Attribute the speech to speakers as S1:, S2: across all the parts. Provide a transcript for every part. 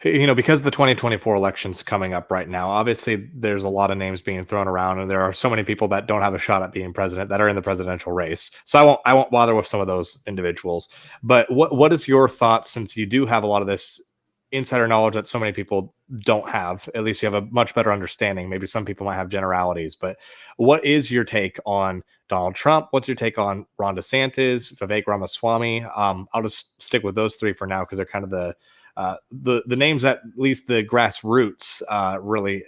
S1: Because the 2024 election's coming up right now, obviously there's a lot of names being thrown around, and there are so many people that don't have a shot at being president that are in the presidential race. So I won't bother with some of those individuals. But what is your thoughts, since you do have a lot of this insider knowledge that so many people don't have? At least you have a much better understanding. Maybe some people might have generalities, but what is your take on Donald Trump? What's your take on Ron DeSantis, Vivek Ramaswamy? I'll just stick with those three for now because they're kind of the names that at least the grassroots really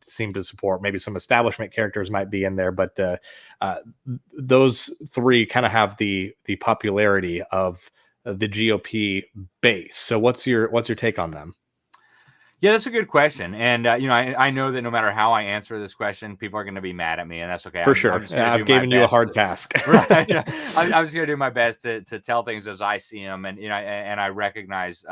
S1: seem to support. Maybe some establishment characters might be in there, but those three kind of have the popularity of the GOP base. So what's your take on them?
S2: Yeah, that's a good question. And, I know that no matter how I answer this question, people are going to be mad at me, and that's okay.
S1: For sure. I've given you a hard task.
S2: Right. I'm just going to do my best to tell things as I see them. And, I recognize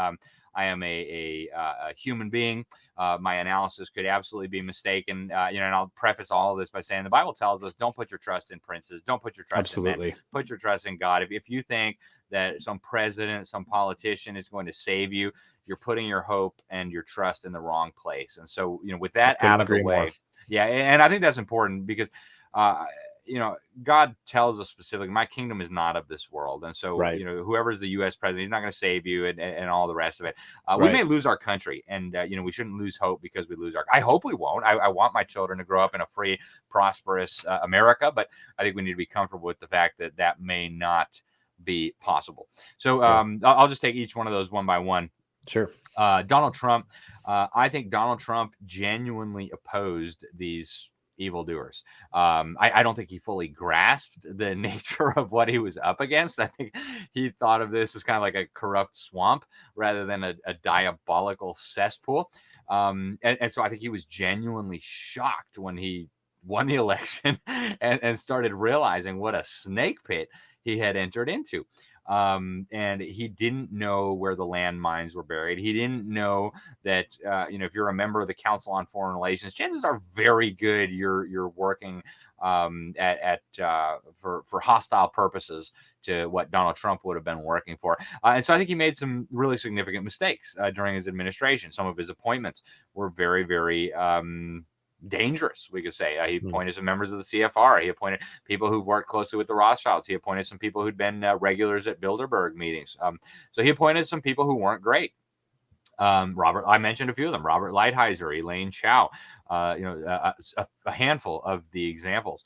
S2: I am a human being. My analysis could absolutely be mistaken. And I'll preface all of this by saying the Bible tells us, don't put your trust in princes. Don't put your trust in men. Put your trust in God. If you think that some president, some politician is going to save you, you're putting your hope and your trust in the wrong place. And so, with that out of the way, yeah. And I think that's important because, God tells us specifically, my kingdom is not of this world. And so, whoever's the U.S. president, he's not going to save you and all the rest of it. We may lose our country, and, we shouldn't lose hope because we lose I hope we won't. I want my children to grow up in a free, prosperous America, but I think we need to be comfortable with the fact that that may not be possible. So I'll just take each one of those one by one.
S1: Sure.
S2: Donald Trump. I think Donald Trump genuinely opposed these evildoers. I don't think he fully grasped the nature of what he was up against. I think he thought of this as kind of like a corrupt swamp rather than a diabolical cesspool. And so I think he was genuinely shocked when he won the election and started realizing what a snake pit he had entered into. And he didn't know where the landmines were buried. He didn't know that, if you're a member of the Council on Foreign Relations, chances are very good you're working for hostile purposes to what Donald Trump would have been working for. And so I think he made some really significant mistakes during his administration. Some of his appointments were very, very dangerous, we could say. He appointed some members of the CFR. He appointed people who've worked closely with the Rothschilds. He appointed some people who'd been regulars at Bilderberg meetings. So he appointed some people who weren't great. I mentioned a few of them: Robert Lighthizer, Elaine Chao, a handful of the examples.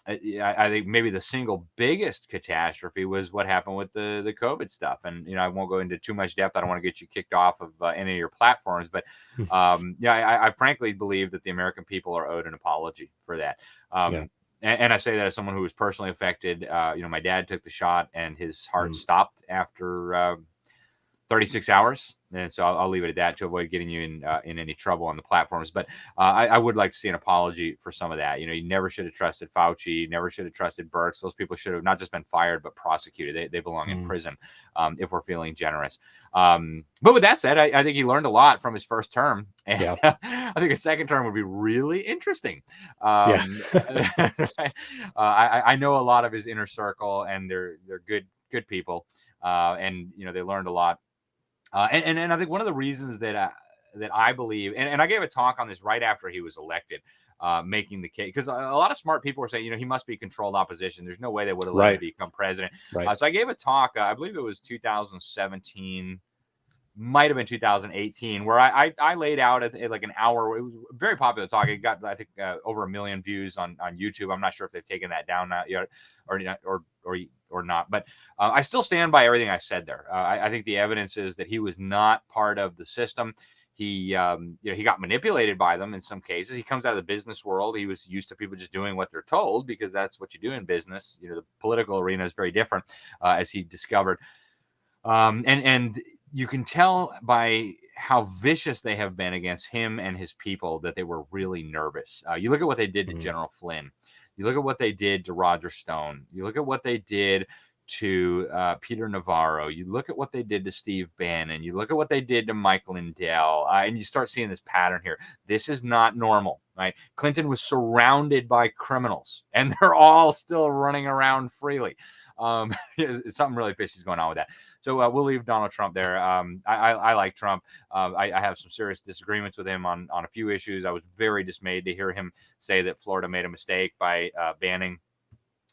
S2: I think maybe the single biggest catastrophe was what happened with the COVID stuff. And, I won't go into too much depth. I don't want to get you kicked off of any of your platforms. But, I frankly believe that the American people are owed an apology for that. And I say that as someone who was personally affected. My dad took the shot and his heart stopped after 36 hours. And so I'll leave it at that to avoid getting you in any trouble on the platforms. But I would like to see an apology for some of that. You never should have trusted Fauci, never should have trusted Birx. Those people should have not just been fired, but prosecuted. They belong in prison if we're feeling generous. But with that said, I think he learned a lot from his first term. And I think a second term would be really interesting. I know a lot of his inner circle, and they're good people. And, they learned a lot. And I think one of the reasons that I believe, and I gave a talk on this right after he was elected, making the case, because a lot of smart people were saying, he must be controlled opposition. There's no way they would have let him become president. So I gave a talk, I believe it was 2017, might have been 2018, where I laid out at like an hour. It was a very popular talk. It got, I think, over 1 million views on YouTube. I'm not sure if they've taken that down yet or not, but I still stand by everything I said there. I think the evidence is that he was not part of the system. He got manipulated by them in some cases. He comes out of the business world. He was used to people just doing what they're told because that's what you do in business. The political arena is very different, as he discovered. And you can tell by how vicious they have been against him and his people that they were really nervous. You look at what they did to General Flynn. You look at what they did to Roger Stone. You look at what they did to Peter Navarro. You look at what they did to Steve Bannon. You look at what they did to Mike Lindell. And you start seeing this pattern here. This is not normal, right? Clinton was surrounded by criminals, and they're all still running around freely. Something really fishy is going on with that. So we'll leave Donald Trump there. I like Trump. I have some serious disagreements with him on a few issues. I was very dismayed to hear him say that Florida made a mistake by banning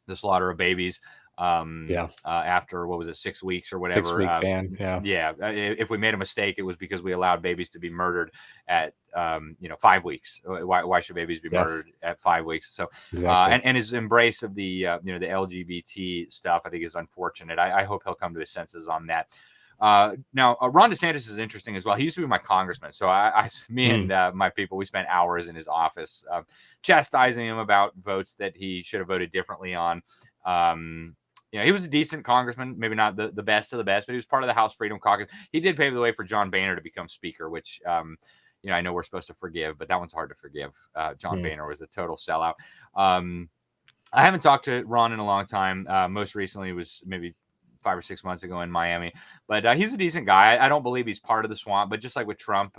S2: the slaughter of babies after, what was it, 6 weeks or whatever.
S1: 6 week ban.
S2: If we made a mistake, it was because we allowed babies to be murdered at 5 weeks. Why should babies be murdered at 5 weeks? So
S1: exactly.
S2: And his embrace of the the LGBT stuff, I think, is unfortunate. I hope he'll come to his senses on that. Now, Ron DeSantis is interesting as well. He used to be my congressman. So me and my people, we spent hours in his office chastising him about votes that he should have voted differently on. He was a decent congressman, maybe not the best of the best, but he was part of the House Freedom Caucus. He did pave the way for John Boehner to become speaker, which, I know we're supposed to forgive, but that one's hard to forgive. John Boehner was a total sellout. I haven't talked to Ron in a long time. Most recently was maybe 5 or 6 months ago in Miami, but he's a decent guy. I don't believe he's part of the swamp, but just like with Trump,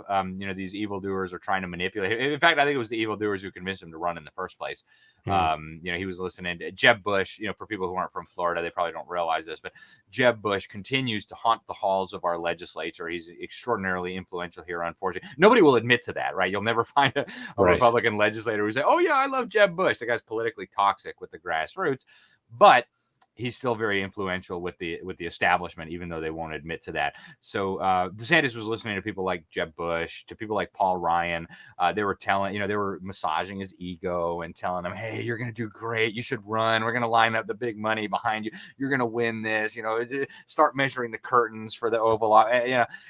S2: these evildoers are trying to manipulate him. In fact, I think it was the evildoers who convinced him to run in the first place. He was listening to Jeb Bush. For people who aren't from Florida, they probably don't realize this, but Jeb Bush continues to haunt the halls of our legislature. He's extraordinarily influential here, unfortunately. Nobody will admit to that, right? You'll never find a Republican legislator who say, "Oh yeah, I love Jeb Bush." The guy's politically toxic with the grassroots, but he's still very influential with the establishment, even though they won't admit to that. So DeSantis was listening to people like Jeb Bush, to people like Paul Ryan. They were telling, they were massaging his ego and telling him, "Hey, you're going to do great. You should run. We're going to line up the big money behind you. You're going to win this. Start measuring the curtains for the Oval."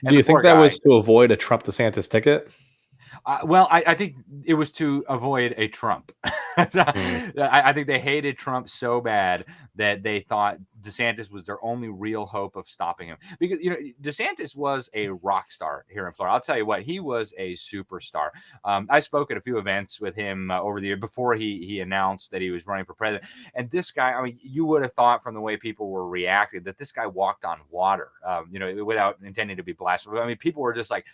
S1: Do you think that was to avoid a Trump DeSantis ticket?
S2: Well, I think it was to avoid a Trump. I think they hated Trump so bad that they thought DeSantis was their only real hope of stopping him. Because, DeSantis was a rock star here in Florida. I'll tell you what, he was a superstar. I spoke at a few events with him over the year before he announced that he was running for president. And this guy, you would have thought from the way people were reacting that this guy walked on water, without intending to be blasphemous. People were just like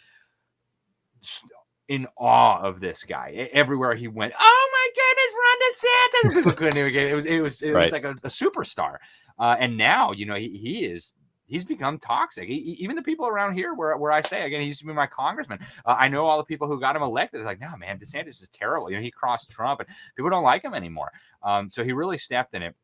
S2: in awe of this guy. Everywhere he went, "Oh my goodness, Ron DeSantis!" People couldn't even get it. It was like a superstar. And now, he's become toxic. Even the people around here where I say, again, he used to be my congressman. I know all the people who got him elected. They're like, "No, man, DeSantis is terrible. He crossed Trump and people don't like him anymore." So he really stepped in it.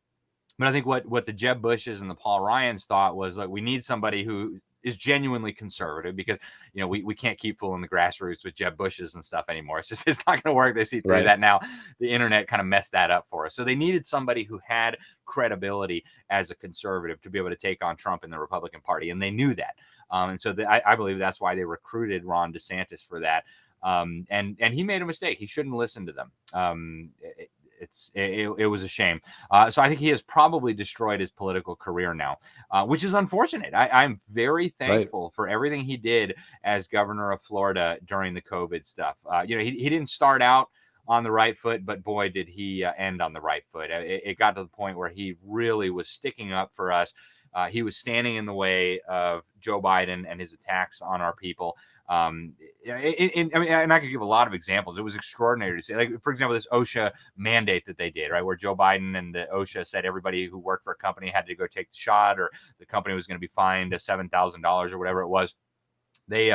S2: But I think what the Jeb Bushes and the Paul Ryans thought was, like, we need somebody who is genuinely conservative, because we can't keep fooling the grassroots with Jeb Bushes and stuff anymore. It's not going to work. They see through that now. The internet kind of messed that up for us. So they needed somebody who had credibility as a conservative to be able to take on Trump in the Republican Party, and they knew that. And so I believe that's why they recruited Ron DeSantis for that. And he made a mistake. He shouldn't listen to them. It was a shame. So I think he has probably destroyed his political career now, which is unfortunate. I'm very thankful for everything he did as governor of Florida during the COVID stuff. He didn't start out on the right foot, but boy, did he end on the right foot. It got to the point where he really was sticking up for us. He was standing in the way of Joe Biden and his attacks on our people. And I could give a lot of examples. It was extraordinary to see. Like, for example, this OSHA mandate that they did, right, where Joe Biden and the OSHA said everybody who worked for a company had to go take the shot, or the company was going to be fined $7,000 or whatever it was. They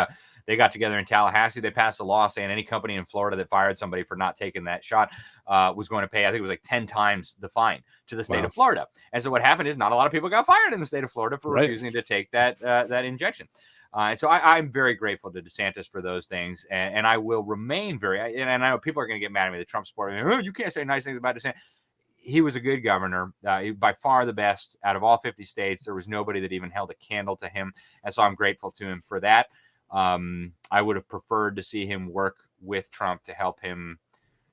S2: got together in Tallahassee. They passed a law saying any company in Florida that fired somebody for not taking that shot was going to pay, I think it was like 10 times the fine to the state of Florida. And so what happened is not a lot of people got fired in the state of Florida for refusing to take that injection. And so I'm very grateful to DeSantis for those things, and I will remain and I know people are going to get mad at me, the Trump supporter. "Oh, you can't say nice things about DeSantis." He was a good governor, by far the best out of all 50 states. There was nobody that even held a candle to him, and so I'm grateful to him for that. I would have preferred to see him work with Trump to help him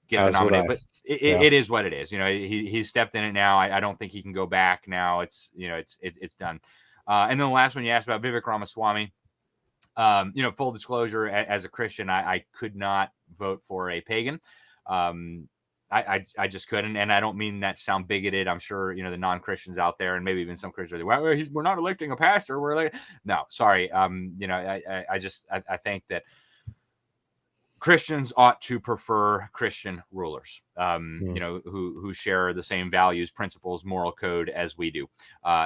S2: get the nomination, but it is what it is. He stepped in it now. I don't think he can go back now. It's done. And then the last one you asked about, Vivek Ramaswamy. Full disclosure, as a Christian, I could not vote for a pagan. I just couldn't, and I don't mean that to sound bigoted. I'm sure the non-Christians out there, and maybe even some Christians, are like, "Well, we're not electing a pastor. We're like," no, sorry. I think that Christians ought to prefer Christian rulers,
S1: Mm.
S2: who share the same values, principles, moral code as we do.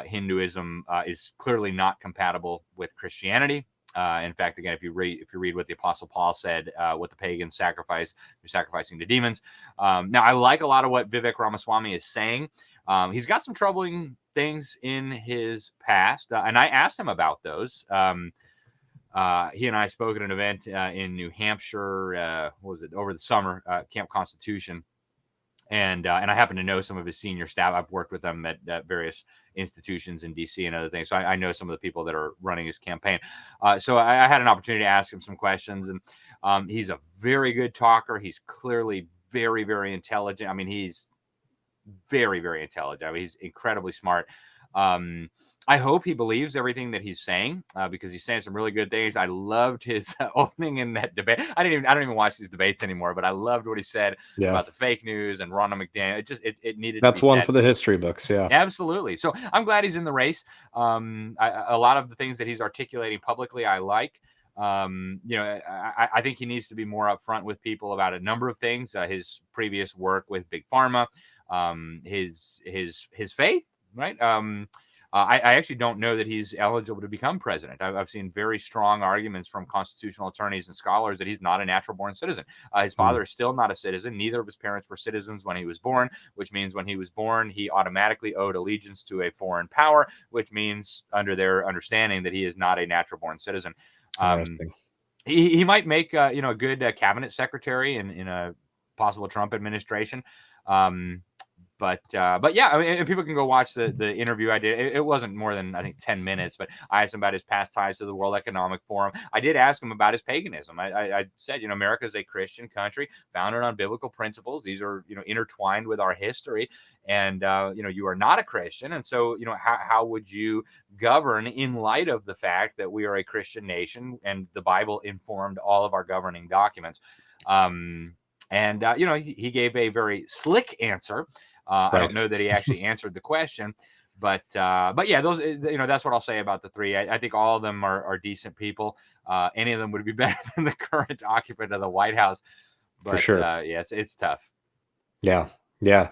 S2: Hinduism is clearly not compatible with Christianity. In fact, again, if you read what the Apostle Paul said, what the pagans sacrifice, they're sacrificing to demons. Now, I like a lot of what Vivek Ramaswamy is saying. He's got some troubling things in his past, and I asked him about those. He and I spoke at an event in New Hampshire. What was it, over the summer? Camp Constitution, and I happen to know some of his senior staff. I've worked with them at various institutions in DC and other things, so I know some of the people that are running his campaign. So I had an opportunity to ask him some questions, and he's a very good talker. He's clearly very, very intelligent. I mean, he's very, very intelligent. I mean, he's incredibly smart. I hope he believes everything that he's saying, because he's saying some really good things. I loved his opening in that debate. I don't even watch these debates anymore, but I loved what he said about the fake news and Ronna McDaniel. It needed
S1: That's
S2: to be
S1: one
S2: said.
S1: for the history books. Yeah,
S2: Absolutely. So I'm glad he's in the race. A lot of the things that he's articulating publicly, I like. I think he needs to be more upfront with people about a number of things. His previous work with Big Pharma, his faith, right? I actually don't know that he's eligible to become president. I've seen very strong arguments from constitutional attorneys and scholars that he's not a natural born citizen. His father is still not a citizen. Neither of his parents were citizens when he was born, which means when he was born, he automatically owed allegiance to a foreign power, which means under their understanding that he is not a natural born citizen.
S1: interesting.
S2: He might make a good cabinet secretary in a possible Trump administration. But yeah, I mean, and people can go watch the interview I did. It wasn't more than, I think, 10 minutes, but I asked him about his past ties to the World Economic Forum. I did ask him about his paganism. I said, America is a Christian country founded on biblical principles. These are, intertwined with our history. And, you are not a Christian. And so, how would you govern in light of the fact that we are a Christian nation and the Bible informed all of our governing documents? He gave a very slick answer. I don't know that he actually answered the question, but yeah, those, that's what I'll say about the three. I think all of them are decent people. Any of them would be better than the current occupant of the White House, but
S1: For sure.
S2: yeah, it's tough.
S1: Yeah. Yeah.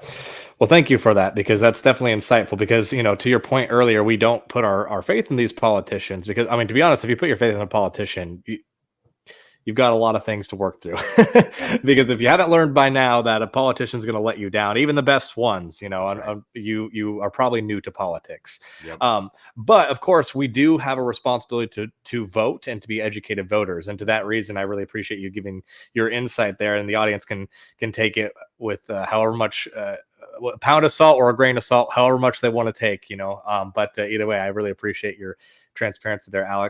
S1: Well, thank you for that, because that's definitely insightful, because, to your point earlier, we don't put our faith in these politicians, because, I mean, to be honest, if you put your faith in a politician, you've got a lot of things to work through. Because if you haven't learned by now that a politician is going to let you down, even the best ones,
S2: Right.
S1: You are probably new to politics.
S2: Yep.
S1: But of course, we do have a responsibility to vote and to be educated voters. And to that reason, I really appreciate you giving your insight there, and the audience can take it with however much, a pound of salt or a grain of salt, however much they want to take, but either way, I really appreciate your transparency there, Alex.